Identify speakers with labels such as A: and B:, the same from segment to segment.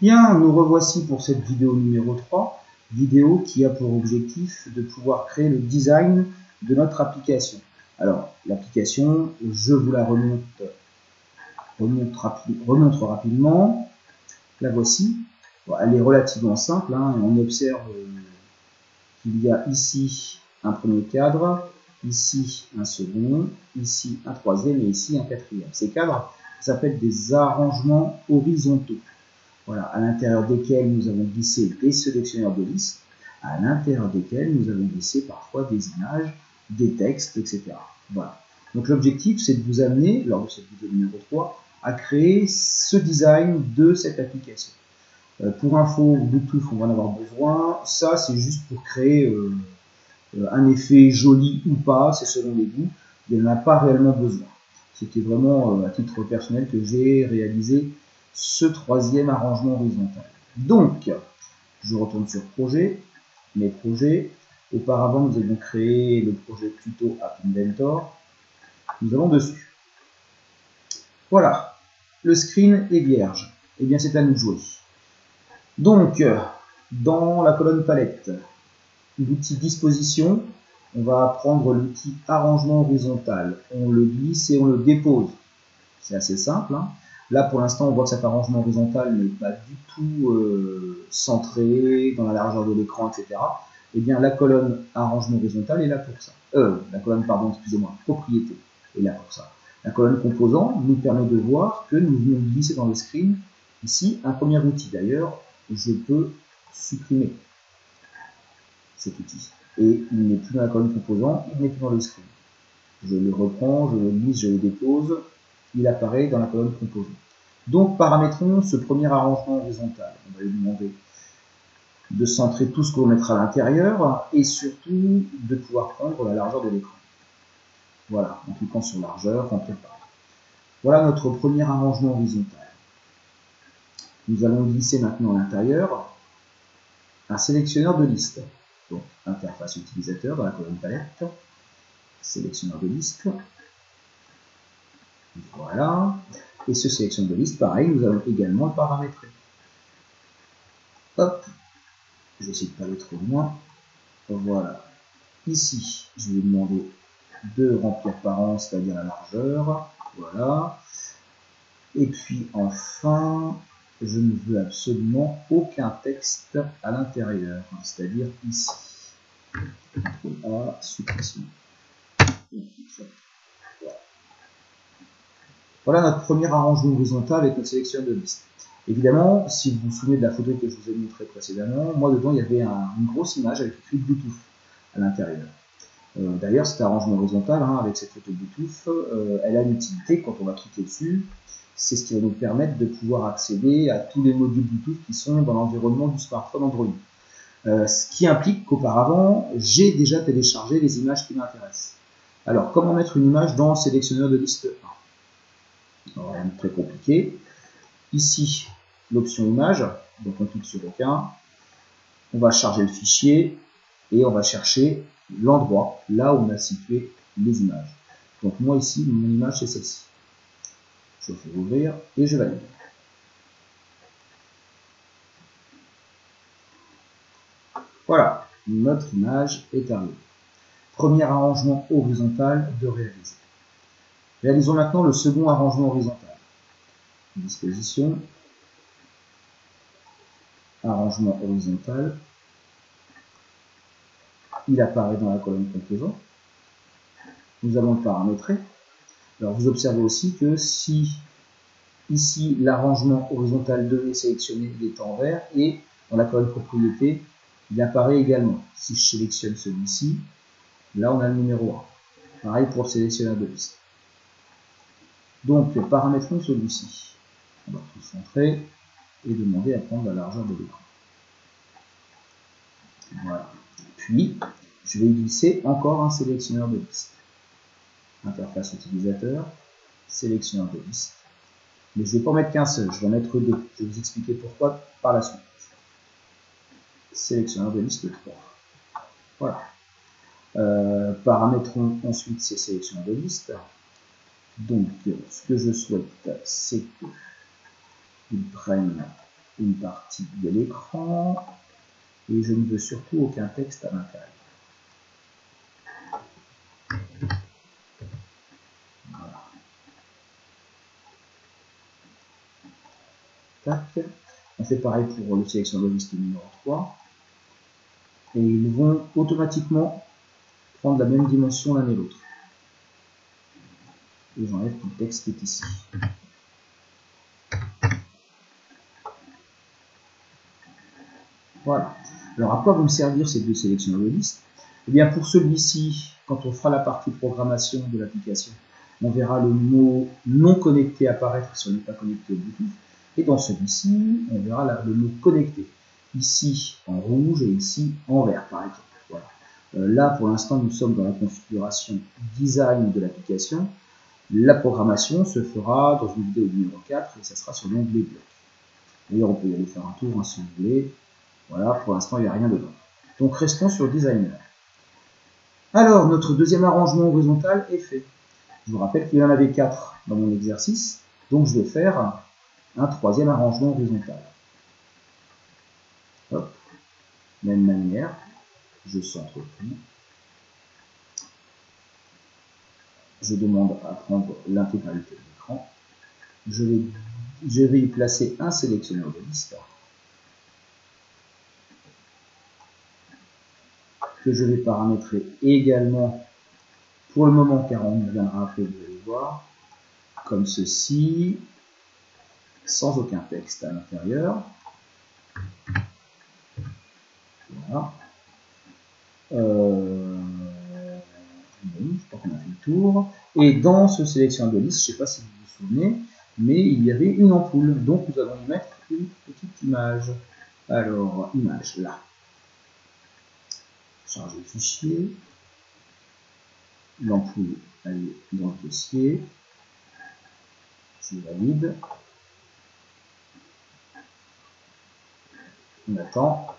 A: Bien, nous revoici pour cette vidéo numéro 3, vidéo qui a pour objectif de pouvoir créer le design de notre application. Alors, l'application, je vous la remontre rapidement. La voici. Bon, elle est relativement simple, hein, et on observe qu'il y a ici un premier cadre, ici un second, ici un troisième et ici un quatrième. Ces cadres s'appellent des arrangements horizontaux. Voilà, à l'intérieur desquels nous avons glissé des sélectionneurs de listes, à l'intérieur desquels nous avons glissé parfois des images, des textes, etc. Voilà. Donc l'objectif, c'est de vous amener, lors de cette vidéo numéro 3, à créer ce design de cette application. Pour info, Bluetooth, on va en avoir besoin. Ça, c'est juste pour créer un effet joli ou pas, c'est selon les goûts. Il n'y en a pas réellement besoin. C'était vraiment à titre personnel que j'ai réalisé ce troisième arrangement horizontal. Donc, je retourne sur projet, mes projets. Auparavant, nous avions créé le projet Pluto App Inventor. Nous allons dessus. Voilà, le screen est vierge. Eh bien, c'est à nous de jouer. Donc, dans la colonne palette, l'outil disposition, on va prendre l'outil arrangement horizontal. On le glisse et on le dépose. C'est assez simple, hein. Là, pour l'instant, on voit que cet arrangement horizontal n'est pas du tout centré dans la largeur de l'écran, etc. Eh bien, la colonne arrangement horizontal est là pour ça. La colonne, pardon, excusez-moi, propriété est là pour ça. La colonne composant nous permet de voir que nous venons glisser dans le screen, ici, un premier outil. D'ailleurs, je peux supprimer cet outil. Et il n'est plus dans la colonne composant, il n'est plus dans le screen. Je le reprends, je le glisse, je le dépose. Il apparaît dans la colonne composant. Donc, paramétrons ce premier arrangement horizontal. On va lui demander de centrer tout ce qu'on mettra à l'intérieur et surtout de pouvoir prendre la largeur de l'écran. Voilà, en cliquant sur largeur, on prépare. Voilà notre premier arrangement horizontal. Nous allons glisser maintenant à l'intérieur un sélectionneur de liste. Donc, interface utilisateur dans la colonne palette, sélectionneur de liste. Voilà. Et ce sélectionneur de liste, pareil, nous allons également le paramétrer. Hop, j'essaie de ne pas aller trop loin. Voilà. Ici, je vais demander de remplir par an, c'est-à-dire la largeur. Voilà. Et puis enfin, je ne veux absolument aucun texte à l'intérieur, c'est-à-dire ici. A, suppression. Voilà notre premier arrangement horizontal avec notre sélectionneur de liste. Évidemment, si vous vous souvenez de la photo que je vous ai montrée précédemment, moi dedans il y avait une grosse image avec écrit Bluetooth à l'intérieur. D'ailleurs, cet arrangement horizontal, hein, avec cette photo Bluetooth, elle a une utilité quand on va cliquer dessus. C'est ce qui va nous permettre de pouvoir accéder à tous les modules Bluetooth qui sont dans l'environnement du smartphone Android. Ce qui implique qu'auparavant, j'ai déjà téléchargé les images qui m'intéressent. Alors, comment mettre une image dans le sélectionneur de liste 1? Rien de très compliqué. Ici, l'option image, donc on clique sur aucun. On va charger le fichier et on va chercher l'endroit, là où on a situé les images. Donc moi ici, mon image c'est celle-ci. Je fais ouvrir et je valide. Voilà, notre image est arrivée. Premier arrangement horizontal de réaliser. Réalisons maintenant le second arrangement horizontal. Disposition, arrangement horizontal. Il apparaît dans la colonne composant. Nous allons le paramétrer. Alors vous observez aussi que si ici l'arrangement horizontal 2 est sélectionné, il est en vert, et dans la colonne propriété, il apparaît également. Si je sélectionne celui-ci, là on a le numéro 1. Pareil pour le sélectionneur de liste. Donc paramétrons celui-ci. On va tout centrer et demander à prendre la largeur de l'écran. Voilà. Puis, je vais glisser encore un sélectionneur de liste. Interface utilisateur, sélectionneur de liste. Mais je ne vais pas en mettre qu'un seul, je vais en mettre deux. Je vais vous expliquer pourquoi par la suite. Sélectionneur de liste 3. Voilà. Paramétrons ensuite ces sélectionneurs de liste. Donc, ce que je souhaite, c'est qu'ils prennent une partie de l'écran et je ne veux surtout aucun texte à l'intérieur. Voilà. Tac. On fait pareil pour le sélection de liste numéro 3. Et ils vont automatiquement prendre la même dimension l'un et l'autre. Et j'enlève tout le texte qui est ici. Voilà. Alors à quoi vont me servir ces deux sélections de liste? Eh bien pour celui-ci, quand on fera la partie programmation de l'application, on verra le mot non connecté apparaître si on n'est pas connecté au Bluetooth. Et dans celui-ci, on verra le mot connecté. Ici en rouge et ici en vert par exemple. Voilà. Là pour l'instant nous sommes dans la configuration design de l'application. La programmation se fera dans une vidéo numéro 4 et ça sera sur l'onglet bloc. D'ailleurs on peut y aller faire un tour hein, si vous voulez. Voilà, pour l'instant il n'y a rien dedans. Donc restons sur Designer. Alors notre deuxième arrangement horizontal est fait. Je vous rappelle qu'il y en avait 4 dans mon exercice, donc je vais faire un troisième arrangement horizontal. Hop, même manière, je centre tout. Je demande à prendre l'intégralité de l'écran. Je vais y placer un sélectionneur de liste que je vais paramétrer également pour le moment, car on y reviendra après, vous allez voir, comme ceci, sans aucun texte à l'intérieur. Voilà. Bon, je crois qu'on a fait le tour. Et dans ce sélectionneur de liste, je ne sais pas si vous vous souvenez, mais il y avait une ampoule. Donc nous allons y mettre une petite image. Alors, image là. Charger le fichier. L'ampoule, elle est dans le dossier. Je valide. On attend.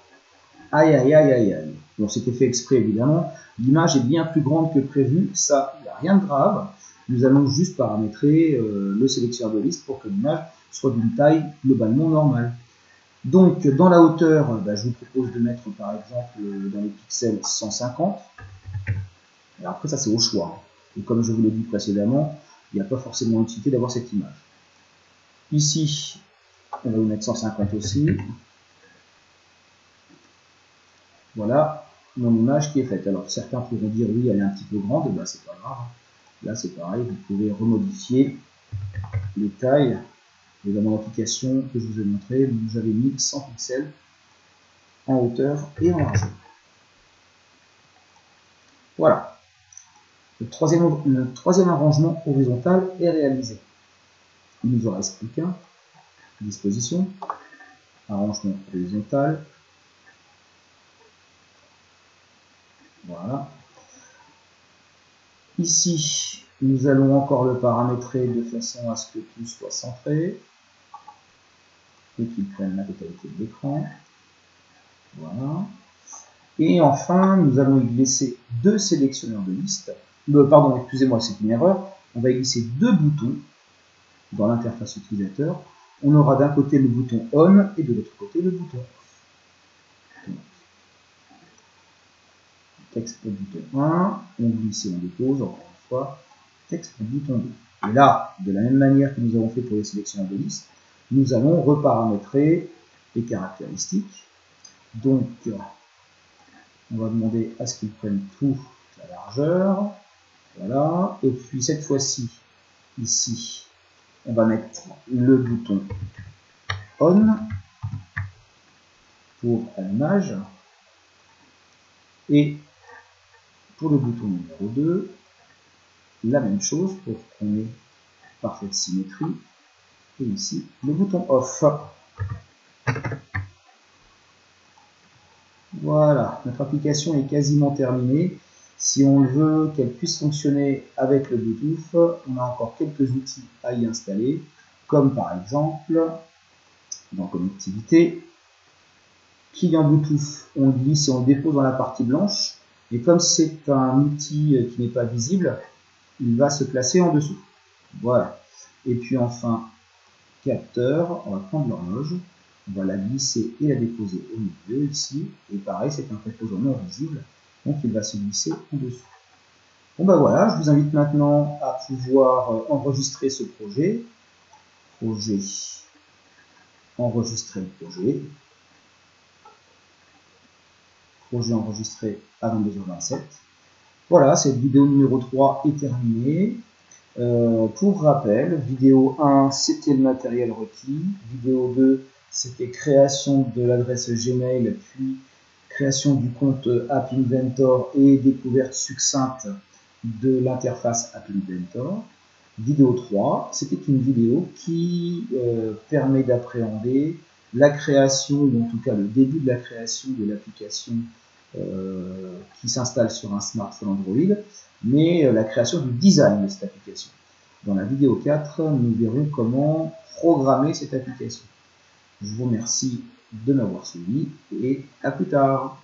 A: Aïe, aïe, aïe, aïe, aïe. Bon, c'était fait exprès, évidemment. L'image est bien plus grande que prévu. Ça, il n'y a rien de grave. Nous allons juste paramétrer le sélectionneur de liste pour que l'image soit d'une taille globalement normale. Donc, dans la hauteur, je vous propose de mettre, par exemple, dans les pixels 150. Alors après, ça, c'est au choix. Et comme je vous l'ai dit précédemment, il n'y a pas forcément l'utilité d'avoir cette image. Ici, on va vous mettre 150 aussi. Voilà mon image qui est faite. Alors certains pourront dire oui, elle est un petit peu grande, ben, c'est pas grave. Là c'est pareil, vous pouvez remodifier les tailles. Et dans mon application que je vous ai montré, j'avais mis 100 pixels en hauteur et en largeur. Voilà. Le troisième arrangement horizontal est réalisé. Il nous en reste plus qu'un. Disposition, arrangement horizontal. Voilà. Ici, nous allons encore le paramétrer de façon à ce que tout soit centré et qu'il prenne la totalité de l'écran. Voilà. Et enfin, nous allons y glisser deux sélectionneurs de liste. Pardon, excusez-moi, c'est une erreur. On va y glisser deux boutons dans l'interface utilisateur. On aura d'un côté le bouton On et de l'autre côté le bouton Off. Donc, texte pour bouton 1, on glisse et on dépose, encore une fois, texte pour bouton 2. Et là, de la même manière que nous avons fait pour les sélectionneurs de liste, nous allons reparamétrer les caractéristiques. Donc, on va demander à ce qu'ils prennent toute la largeur. Voilà. Et puis cette fois-ci, ici, on va mettre le bouton On pour allumage. Et pour le bouton numéro 2, la même chose pour qu'on ait parfaite symétrie. Et ici, le bouton Off. Voilà, notre application est quasiment terminée. Si on veut qu'elle puisse fonctionner avec le Bluetooth, on a encore quelques outils à y installer, comme par exemple, dans Connectivité, client Bluetooth, on le glisse et on le dépose dans la partie blanche, et comme c'est un outil qui n'est pas visible, il va se placer en dessous. Voilà. Et puis enfin, capteur, on va prendre l'horloge. On va la glisser et la déposer au milieu ici. Et pareil, c'est un préposant non visible, donc il va se glisser en dessous. Bon ben voilà, je vous invite maintenant à pouvoir enregistrer ce projet. Projet, enregistrer le projet. Projet enregistré à 22h27. Voilà, cette vidéo numéro 3 est terminée. Pour rappel, vidéo 1, c'était le matériel requis. Vidéo 2, c'était création de l'adresse Gmail, puis création du compte App Inventor et découverte succincte de l'interface App Inventor. Vidéo 3, c'était une vidéo qui permet d'appréhender la création, ou en tout cas le début de la création de l'application qui s'installe sur un smartphone Android, mais la création du design de cette application. Dans la vidéo 4, nous verrons comment programmer cette application. Je vous remercie de m'avoir suivi et à plus tard.